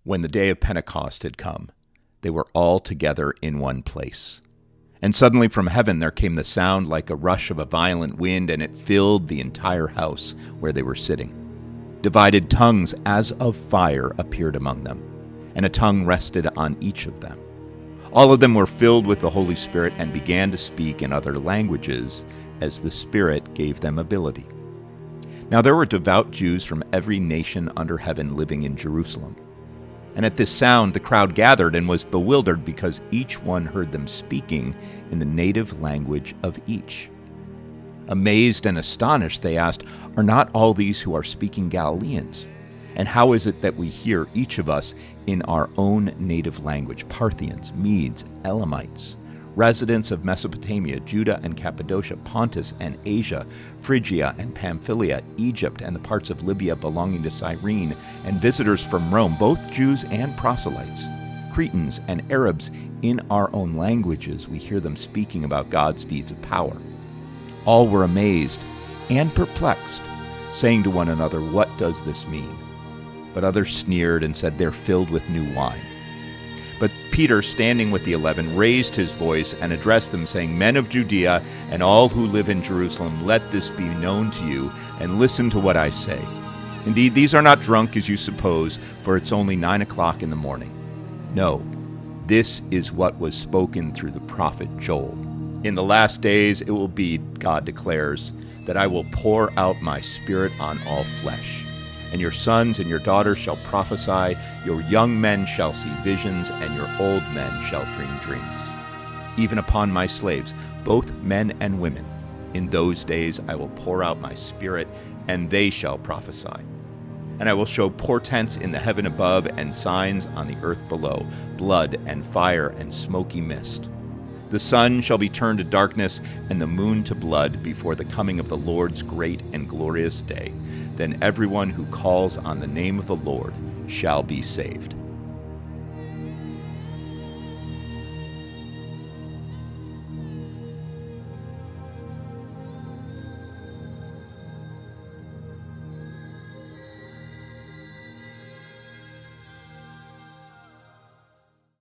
When the day of Pentecost had come, they were all together in one place. And suddenly from heaven there came the sound like a rush of a violent wind, and it filled the entire house where they were sitting. Divided tongues as of fire appeared among them, and a tongue rested on each of them. All of them were filled with the Holy Spirit and began to speak in other languages as the Spirit gave them ability. Now there were devout Jews from every nation under heaven living in Jerusalem. And at this sound the crowd gathered and was bewildered because each one heard them speaking in the native language of each. Amazed and astonished, they asked, "Are not all these who are speaking Galileans? And how is it that we hear each of us in our own native language, Parthians, Medes, Elamites, residents of Mesopotamia, Judah and Cappadocia, Pontus and Asia, Phrygia and Pamphylia, Egypt and the parts of Libya belonging to Cyrene, and visitors from Rome, both Jews and proselytes, Cretans and Arabs, in our own languages we hear them speaking about God's deeds of power." All were amazed and perplexed, saying to one another, "What does this mean?" But others sneered and said, "They're filled with new wine." But Peter, standing with the 11, raised his voice and addressed them, saying, "Men of Judea and all who live in Jerusalem, let this be known to you, and listen to what I say. Indeed, these are not drunk as you suppose, for it's only 9 o'clock in the morning. No, this is what was spoken through the prophet Joel. In the last days it will be, God declares, that I will pour out my Spirit on all flesh. And your sons and your daughters shall prophesy, your young men shall see visions, and your old men shall dream dreams. Even upon my slaves, both men and women, in those days I will pour out my Spirit, and they shall prophesy. And I will show portents in the heaven above and signs on the earth below, blood and fire and smoky mist. The sun shall be turned to darkness and the moon to blood before the coming of the Lord's great and glorious day. Then everyone who calls on the name of the Lord shall be saved.